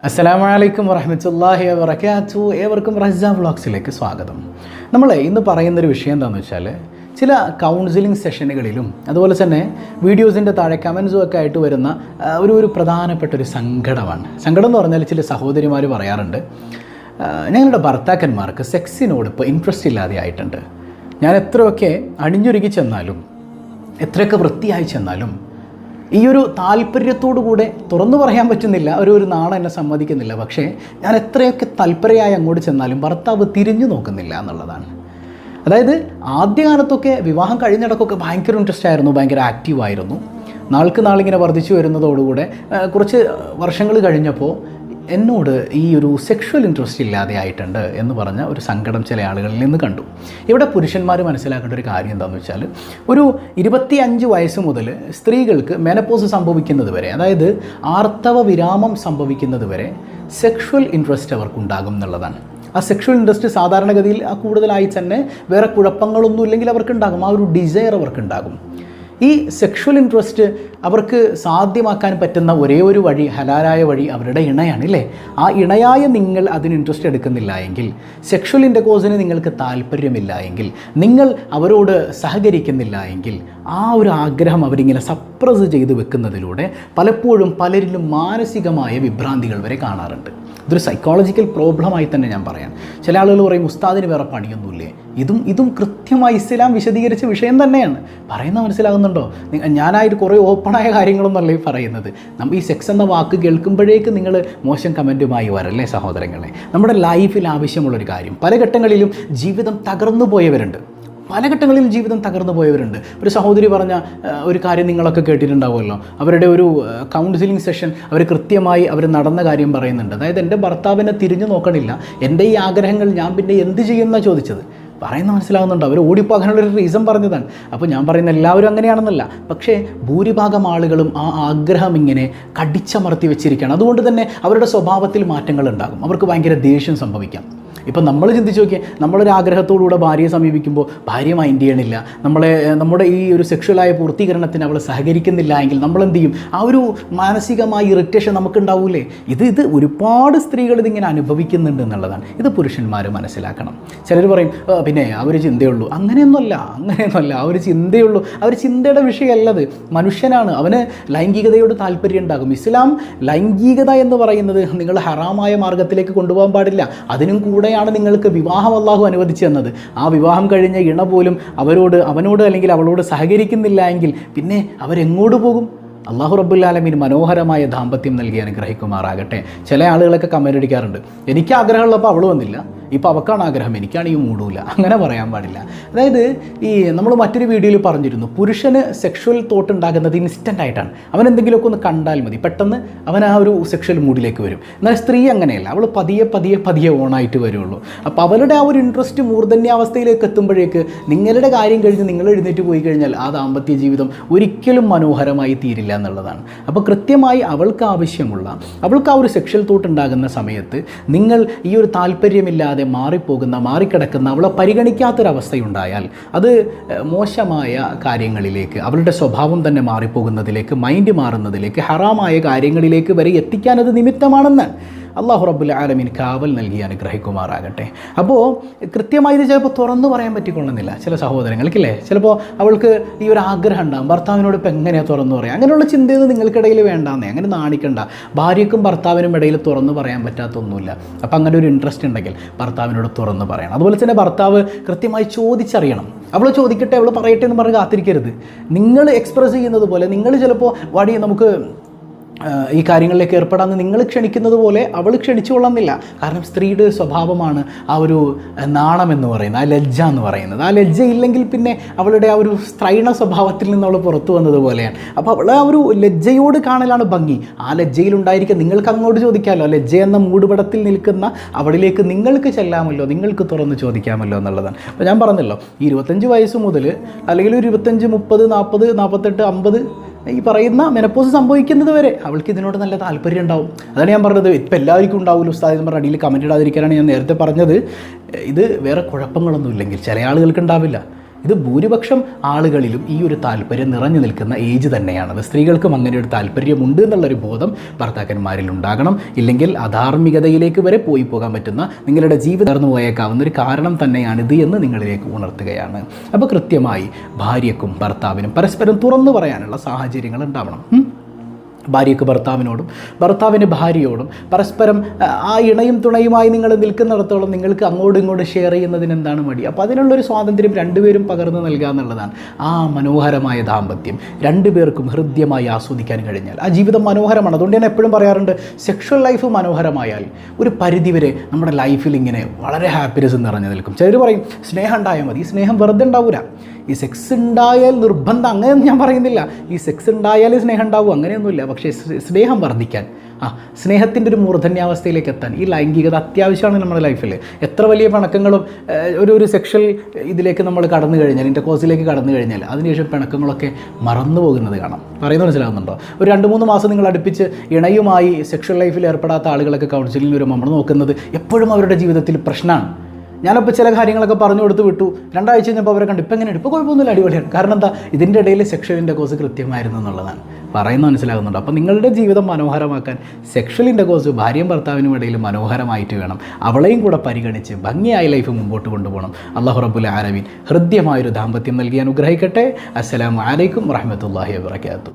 അസ്സലാമു അലൈക്കും വറഹ്മത്തുള്ളാഹി വബറകാതുഹു. ഏവർക്കും റസ്സ വ്ളോഗ്സിലേക്ക് സ്വാഗതം. നമ്മൾ ഇന്ന് പറയുന്നൊരു വിഷയം എന്താണെന്ന് വെച്ചാൽ, ചില കൗൺസിലിംഗ് സെഷനുകളിലും അതുപോലെ തന്നെ വീഡിയോസിൻ്റെ താഴെ കമൻസും ഒക്കെ ആയിട്ട് വരുന്ന ഒരു പ്രധാനപ്പെട്ട ഒരു സങ്കടമാണ്. സങ്കടം എന്ന് പറഞ്ഞാൽ ചില സഹോദരിമാർ പറയാറുണ്ട്, ഞങ്ങളുടെ ഭർത്താക്കന്മാർക്ക് സെക്സിനോട് ഇപ്പോൾ ഇൻട്രസ്റ്റ് ഇല്ലാതെ ആയിട്ടുണ്ട്. ഞാൻ എത്രയൊക്കെ അണിഞ്ഞൊരുക്കി ചെന്നാലും എത്രയൊക്കെ വൃത്തിയായി ചെന്നാലും ഈ ഒരു താല്പര്യത്തോടു കൂടെ തുറന്നു പറയാൻ പറ്റുന്നില്ല, ഒരു നാണം എന്നെ സമ്മതിക്കുന്നില്ല. പക്ഷേ ഞാൻ എത്രയൊക്കെ താല്പര്യമായി അങ്ങോട്ട് ചെന്നാലും ഭർത്താവ് തിരിഞ്ഞു നോക്കുന്നില്ല എന്നുള്ളതാണ്. അതായത് ആദ്യകാലത്തൊക്കെ വിവാഹം കഴിഞ്ഞിടക്കൊക്കെ ഭയങ്കര ഇൻട്രസ്റ്റ് ആയിരുന്നു, ഭയങ്കര ആക്റ്റീവായിരുന്നു. നാൾക്ക് നാളിങ്ങനെ വർദ്ധിച്ചു വരുന്നതോടുകൂടെ കുറച്ച് വർഷങ്ങൾ കഴിഞ്ഞപ്പോൾ എന്നോട് ഈ ഒരു സെക്ഷൽ ഇൻട്രസ്റ്റ് ഇല്ലാതെ ആയിട്ടുണ്ട് എന്ന് പറഞ്ഞ ഒരു സങ്കടം ചില ആളുകളിൽ നിന്ന് കണ്ടു. ഇവിടെ പുരുഷന്മാർ മനസ്സിലാക്കേണ്ട ഒരു കാര്യം എന്താണെന്ന് വെച്ചാൽ, ഒരു 25 വയസ്സ് മുതൽ സ്ത്രീകൾക്ക് മെനപ്പോസ് സംഭവിക്കുന്നത് വരെ, അതായത് ആർത്തവ വിരാമം സംഭവിക്കുന്നത് വരെ സെക്ഷൽ ഇൻട്രസ്റ്റ് അവർക്കുണ്ടാകും എന്നുള്ളതാണ്. ആ സെക്ഷൽ ഇൻട്രസ്റ്റ് സാധാരണഗതിയിൽ കൂടുതലായി തന്നെ വേറെ കുഴപ്പങ്ങളൊന്നും ഇല്ലെങ്കിൽ അവർക്കുണ്ടാകും, ആ ഒരു ഡിസയർ അവർക്കുണ്ടാകും. ഈ സെക്ഷൽ ഇൻട്രസ്റ്റ് അവർക്ക് സാധ്യമാക്കാൻ പറ്റുന്ന ഒരേ ഒരു വഴി, ഹലാലായ വഴി അവരുടെ ഇണയാണ്, ഇല്ലേ? ആ ഇണയായ നിങ്ങൾ അതിന് ഇൻട്രസ്റ്റ് എടുക്കുന്നില്ല എങ്കിൽ, സെക്ഷൽ ഇൻ്റർകോഴ്സിന് നിങ്ങൾക്ക് താല്പര്യമില്ല എങ്കിൽ, നിങ്ങൾ അവരോട് സഹകരിക്കുന്നില്ല എങ്കിൽ, ആ ഒരു ആഗ്രഹം അവരിങ്ങനെ സപ്രസ് ചെയ്ത് വെക്കുന്നതിലൂടെ പലപ്പോഴും പലരിലും മാനസികമായ വിഭ്രാന്തികൾ വരെ കാണാറുണ്ട്. ഇതൊരു സൈക്കോളജിക്കൽ പ്രോബ്ലമായി തന്നെ ഞാൻ പറയാം. ചില ആളുകൾ പറയും, ഉസ്താദിന് വേറെ പണിയൊന്നുമില്ലേ? ഇതും കൃത്യമായി ഇസ്ലാം വിശദീകരിച്ച വിഷയം തന്നെയാണ്. പറയുന്നത് മനസ്സിലാകുന്നുണ്ടോ? ഞാനായിട്ട് കുറേ ഓപ്പണായ കാര്യങ്ങളൊന്നുമല്ല ഈ പറയുന്നത്. നമ്മൾ ഈ സെക്സ് എന്ന വാക്ക് കേൾക്കുമ്പോഴേക്ക് നിങ്ങൾ മോശം കമൻറ്റുമായി വരല്ലേ സഹോദരങ്ങളെ? നമ്മുടെ ലൈഫിൽ ആവശ്യമുള്ളൊരു കാര്യം. പല ഘട്ടങ്ങളിലും ജീവിതം തകർന്നു പോയവരുണ്ട്, ഒരു സഹോദരി പറഞ്ഞ ഒരു കാര്യം നിങ്ങളൊക്കെ കേട്ടിട്ടുണ്ടാവുമല്ലോ. അവരുടെ ഒരു കൗൺസിലിംഗ് സെഷൻ അവർ കൃത്യമായി നടന്ന കാര്യം പറയുന്നുണ്ട്. അതായത് എൻ്റെ ഭർത്താവിനെ തിരിഞ്ഞു നോക്കണില്ല, എൻ്റെ ഈ ആഗ്രഹങ്ങൾ ഞാൻ പിന്നെ എന്ത് ചെയ്യുമെന്നാണ് ചോദിച്ചത്. പറയുന്നത് മനസ്സിലാകുന്നുണ്ട്. അവർ ഓടിപ്പോകാനുള്ളൊരു റീസൺ പറഞ്ഞതാണ്. അപ്പോൾ ഞാൻ പറയുന്ന എല്ലാവരും അങ്ങനെയാണെന്നല്ല, പക്ഷേ ഭൂരിഭാഗം ആളുകളും ആ ആഗ്രഹം ഇങ്ങനെ കടിച്ചമർത്തി വെച്ചിരിക്കുകയാണ്. അതുകൊണ്ട് തന്നെ അവരുടെ സ്വഭാവത്തിൽ മാറ്റങ്ങൾ ഉണ്ടാകും. അവർക്ക് ഭയങ്കര ദേഷ്യം സംഭവിക്കാം. ഇപ്പം നമ്മൾ ചിന്തിച്ച് നോക്കിയാൽ, നമ്മളൊരു ആഗ്രഹത്തോടുകൂടെ ഭാര്യയെ സമീപിക്കുമ്പോൾ ഭാര്യ മൈൻഡ് ചെയ്യണില്ല, നമ്മുടെ ഈ ഒരു സെക്ഷലായ പൂർത്തീകരണത്തിന് അവൾ സഹകരിക്കുന്നില്ല എങ്കിൽ നമ്മളെന്ത് ചെയ്യും? ആ ഒരു മാനസികമായ ഇറിറ്റേഷൻ നമുക്കുണ്ടാവൂലേ? ഇത് ഒരുപാട് സ്ത്രീകൾ ഇതിങ്ങനെ അനുഭവിക്കുന്നുണ്ട് എന്നുള്ളതാണ്. ഇത് പുരുഷന്മാർ മനസ്സിലാക്കണം. ചിലർ പറയും, പിന്നെ ആ ഒരു ചിന്തയുള്ളൂ. അങ്ങനെയൊന്നുമല്ല. ആ ഒരു ചിന്തയുള്ളൂ. ആ ഒരു ചിന്തയുടെ വിഷയമല്ലത്. മനുഷ്യനാണ്, അവന് ലൈംഗികതയോട് താല്പര്യം ഉണ്ടാകും. ഇസ്ലാം ലൈംഗികത എന്ന് പറയുന്നത് നിങ്ങൾ ഹറാമായ മാർഗത്തിലേക്ക് കൊണ്ടുപോകാൻ പാടില്ല. അതിനും കൂടെ നിങ്ങൾക്ക് വിവാഹം അല്ലാഹു അനുവദിച്ചു തന്നത്. ആ വിവാഹം കഴിഞ്ഞ ഇണ പോലും അവനോട് അല്ലെങ്കിൽ അവളോട് സഹകരിക്കുന്നില്ല എങ്കിൽ പിന്നെ അവരെങ്ങോട്ട് പോകും? അല്ലാഹു റബ്ബുൽ ആലമീൻ മനോഹരമായ ദാമ്പത്യം നൽകി അനുഗ്രഹിക്കുമാറാകട്ടെ. ചില ആളുകളൊക്കെ കമൻ്റ് അടിക്കാറുണ്ട്, എനിക്ക് ആഗ്രഹമുള്ളപ്പോൾ അവൾ വന്നില്ല, ഇപ്പോൾ അവക്കാണ് ആഗ്രഹം, എനിക്കാണെങ്കിൽ മൂടൂല. അങ്ങനെ പറയാൻ പാടില്ല. അതായത് നമ്മൾ മറ്റൊരു വീഡിയോയിൽ പറഞ്ഞിരുന്നു, പുരുഷന് സെക്ഷൽ തോട്ട് ഉണ്ടാകുന്നത് ഇൻസ്റ്റൻ്റ് ആയിട്ടാണ്. അവൻ എന്തെങ്കിലുമൊക്കെ ഒന്ന് കണ്ടാൽ മതി, പെട്ടെന്ന് അവൻ ആ ഒരു സെക്ഷൽ മൂഡിലേക്ക് വരും. എന്നാൽ സ്ത്രീ അങ്ങനെയല്ല, അവൾ പതിയെ ഓണായിട്ട് വരുള്ളൂ. അപ്പോൾ അവളുടെ ആ ഒരു ഇൻട്രസ്റ്റ് മൂർധന്യാവസ്ഥയിലേക്ക് എത്തുമ്പോഴേക്ക് നിങ്ങളുടെ കാര്യം കഴിഞ്ഞ് നിങ്ങൾ എഴുന്നേറ്റ് പോയി കഴിഞ്ഞാൽ ആ ദാമ്പത്യ ജീവിതം ഒരിക്കലും മനോഹരമായി തീരില്ല എന്നുള്ളതാണ്. അപ്പോൾ കൃത്യമായി അവൾക്ക് ആവശ്യമുള്ള, അവൾക്ക് ആ ഒരു സെക്ഷൽ തോട്ട് ഉണ്ടാകുന്ന സമയത്ത് നിങ്ങൾ ഈ ഒരു താല്പര്യമില്ലാതെ മാറിക്കിടക്കുന്ന, അവളെ പരിഗണിക്കാത്തൊരവസ്ഥയുണ്ടായാൽ അത് മോശമായ കാര്യങ്ങളിലേക്ക്, അവളുടെ സ്വഭാവം തന്നെ മാറിപ്പോകുന്നതിലേക്ക്, മൈൻഡ് മാറുന്നതിലേക്ക്, ഹറാമായ കാര്യങ്ങളിലേക്ക് വരെ എത്തിക്കാനത് നിമിത്തമാണെന്ന് അല്ലാഹു റബ്ബുൽ ആലമീൻ കാവൽ നൽകി അനുഗ്രഹിക്കുമാറാകട്ടെ. അപ്പോൾ കൃത്യമായി ഇത് ചിലപ്പോൾ തുറന്നു പറയാൻ പറ്റിക്കൊള്ളുന്നില്ല ചില സഹോദരങ്ങൾക്കില്ലേ. ചിലപ്പോൾ അവൾക്ക് ഈ ഒരു ആഗ്രഹം ഉണ്ടാകും, ഭർത്താവിനോട് ഇപ്പം എങ്ങനെയാണ് തുറന്നു പറയാം? അങ്ങനെയുള്ള ചിന്തയൊന്നും നിങ്ങൾക്കിടയിൽ വേണ്ടാന്നേ, അങ്ങനെ നാണിക്കണ്ട. ഭാര്യയ്ക്കും ഭർത്താവിനും ഇടയിൽ തുറന്നു പറയാൻ പറ്റാത്തൊന്നുമില്ല. അപ്പം അങ്ങനെ ഒരു ഇൻട്രസ്റ്റ് ഉണ്ടെങ്കിൽ ഭർത്താവിനോട് തുറന്നു പറയണം. അതുപോലെ തന്നെ ഭർത്താവ് കൃത്യമായി ചോദിച്ചറിയണം. അവൾ ചോദിക്കട്ടെ, അവൾ പറയട്ടെ എന്ന് പറഞ്ഞ് കാത്തിരിക്കരുത്. നിങ്ങൾ എക്സ്പ്രസ് ചെയ്യുന്നത് പോലെ, നിങ്ങൾ ചിലപ്പോൾ നമുക്ക് ഈ കാര്യങ്ങളിലേക്ക് ഏർപ്പെടാമെന്ന് നിങ്ങൾ ക്ഷണിക്കുന്നത് പോലെ അവൾ ക്ഷണിച്ചു കൊള്ളുന്നില്ല. കാരണം സ്ത്രീയുടെ സ്വഭാവമാണ് ആ ഒരു നാണം എന്ന് പറയുന്നത്, ആ ലജ്ജ എന്ന് പറയുന്നത്. ആ ലജ്ജ ഇല്ലെങ്കിൽ പിന്നെ അവളുടെ ആ ഒരു സ്ത്രൈണ സ്വഭാവത്തിൽ നിന്ന് അവൾ പുറത്തു വന്നതുപോലെയാണ്. അപ്പോൾ അവൾ ആ ഒരു ലജ്ജയോട് കാണലാണ് ഭംഗി. ആ ലജ്ജയിലുണ്ടായിരിക്കും. നിങ്ങൾക്ക് അങ്ങോട്ട് ചോദിക്കാമല്ലോ, ലജ്ജ എന്ന മൂടുപടത്തിൽ നിൽക്കുന്ന അവളിലേക്ക് നിങ്ങൾക്ക് ചെല്ലാമല്ലോ, നിങ്ങൾക്ക് തുറന്ന് ചോദിക്കാമല്ലോ എന്നുള്ളതാണ്. അപ്പോൾ ഞാൻ പറഞ്ഞല്ലോ, ഈ 25 വയസ്സ് മുതൽ അല്ലെങ്കിൽ ഒരു 25, 30, 40, 48, 50 ഈ പറയുന്ന മെനപ്പോസ് സംഭവിക്കുന്നത് വരെ അവൾക്ക് ഇതിനോട് നല്ല താല്പര്യം ഉണ്ടാവും. അതാണ് ഞാൻ പറഞ്ഞത്. ഇപ്പം എല്ലാവർക്കും ഉണ്ടാവില്ല ഉസ്താദ് എന്ന് പറഞ്ഞ അടിയിൽ കമൻറ്റ് ഇടാതിരിക്കാനാണ് ഞാൻ നേരത്തെ പറഞ്ഞത്. ഇത് വേറെ കുഴപ്പങ്ങളൊന്നും ഇല്ലെങ്കിൽ ചില ആളുകൾക്ക് ഉണ്ടാവില്ല. ഇത് ഭൂരിപക്ഷം ആളുകളിലും ഈ ഒരു താല്പര്യം നിറഞ്ഞു നിൽക്കുന്ന ഏജ് തന്നെയാണത്. സ്ത്രീകൾക്കും അങ്ങനെ ഒരു താല്പര്യമുണ്ട് എന്നുള്ളൊരു ബോധം ഭർത്താക്കന്മാരിൽ ഉണ്ടാകണം. ഇല്ലെങ്കിൽ അധാർമികതയിലേക്ക് വരെ പോകാൻ പറ്റുന്ന നിങ്ങളുടെ ജീവിതം തകർന്നു പോയേക്കാവുന്ന ഒരു കാരണം തന്നെയാണിത് എന്ന് നിങ്ങളിലേക്ക് ഉണർത്തുകയാണ്. അപ്പോൾ കൃത്യമായി ഭാര്യയ്ക്കും ഭർത്താവിനും പരസ്പരം തുറന്നു പറയാനുള്ള സാഹചര്യങ്ങൾ ഉണ്ടാവണം. ഭാര്യയ്ക്ക് ഭർത്താവിനോടും ഭർത്താവിന് ഭാര്യയോടും പരസ്പരം ആ ഇണയും തുണയുമായി നിങ്ങൾ നിൽക്കുന്നിടത്തോളം നിങ്ങൾക്ക് അങ്ങോട്ടും ഇങ്ങോട്ടും ഷെയർ ചെയ്യുന്നതിന് എന്താണ് മടി? അപ്പോൾ അതിനുള്ളൊരു സ്വാതന്ത്ര്യം രണ്ടുപേരും പകർന്നു നൽകുക എന്നുള്ളതാണ്. ആ മനോഹരമായ ദാമ്പത്യം രണ്ടുപേർക്കും ഹൃദ്യമായി ആസ്വദിക്കാൻ കഴിഞ്ഞാൽ ആ ജീവിതം മനോഹരമാണ്. അതുകൊണ്ട് ഞാൻ എപ്പോഴും പറയാറുണ്ട്, സെക്ഷൽ ലൈഫ് മനോഹരമായാൽ ഒരു പരിധിവരെ നമ്മുടെ ലൈഫിൽ ഇങ്ങനെ വളരെ ഹാപ്പിനെസ് നിറഞ്ഞു നിൽക്കും. ചിലർ പറയും സ്നേഹം ഉണ്ടായാൽ മതി. ഈ സ്നേഹം വെറുതെ ഉണ്ടാവില്ല. ഈ സെക്സ് ഉണ്ടായാൽ നിർബന്ധം അങ്ങനെയൊന്നും ഞാൻ പറയുന്നില്ല. ഈ സെക്സ് ഉണ്ടായാലേ സ്നേഹം ഉണ്ടാവും അങ്ങനെയൊന്നുമില്ല. പക്ഷേ സ്നേഹം വർദ്ധിക്കാൻ, സ്നേഹത്തിൻ്റെ ഒരു മൂർധന്യാവസ്ഥയിലേക്ക് എത്താൻ ഈ ലൈംഗികത അത്യാവശ്യമാണ് നമ്മുടെ ലൈഫിൽ. എത്ര വലിയ പിണക്കങ്ങളും ഒരു സെക്ഷൽ ഇതിലേക്ക് നമ്മൾ കടന്നു കഴിഞ്ഞാൽ, ഇൻ്റർകോഴ്സിലേക്ക് കടന്നു കഴിഞ്ഞാൽ അതിനുശേഷം പിണക്കങ്ങളൊക്കെ മറന്നു പോകുന്നത് കാണാം. പറയുന്നത് മനസ്സിലാകുന്നുണ്ടോ? ഒരു 2-3 മാസം നിങ്ങൾ അടുപ്പിച്ച് ഇണയുമായി സെക്ഷൽ ലൈഫിൽ ഏർപ്പെടാത്ത ആളുകളൊക്കെ കൗൺസിലിംഗ് വരുമ്പോൾ നമ്മൾ നോക്കുന്നത് എപ്പോഴും അവരുടെ ജീവിതത്തിൽ പ്രശ്നമാണ്. ഞാനപ്പോൾ ചില കാര്യങ്ങളൊക്കെ പറഞ്ഞു കൊടുത്ത് വിട്ടു. 2 ആഴ്ച കഴിഞ്ഞപ്പോൾ അവരെ കണ്ടു, ഇപ്പം എങ്ങനെയാണ്? ഇപ്പോൾ കുഴപ്പമൊന്നുമില്ല, അടിപൊളിയാണ്. കാരണം എന്താ? ഇതിൻ്റെ ഇടയിൽ സെക്ഷൽ ഇൻ്റർകോഴ്സ് കൃത്യമായിരുന്നു എന്നുള്ളതാണ്. പറയുന്നത് മനസ്സിലാകുന്നുണ്ട്? അപ്പോൾ നിങ്ങളുടെ ജീവിതം മനോഹരമാക്കാൻ സെക്ഷൽ ഇൻ്റർകോഴ്സ് ഭാര്യയും ഭർത്താവിനും ഇടയിൽ മനോഹരമായിട്ട് വേണം. അവളെയും കൂടെ പരിഗണിച്ച് ഭംഗിയായ ലൈഫ് മുമ്പോട്ട് കൊണ്ടുപോകണം. അല്ലാഹു റബ്ബുൽ ആലമീൻ ഹൃദ്യമായൊരു ദാമ്പത്യം നൽകി അനുഗ്രഹിക്കട്ടെ. അസ്സലാമു അലൈക്കും വറഹ്മത്തുള്ളാഹി വബറകാതുഹു.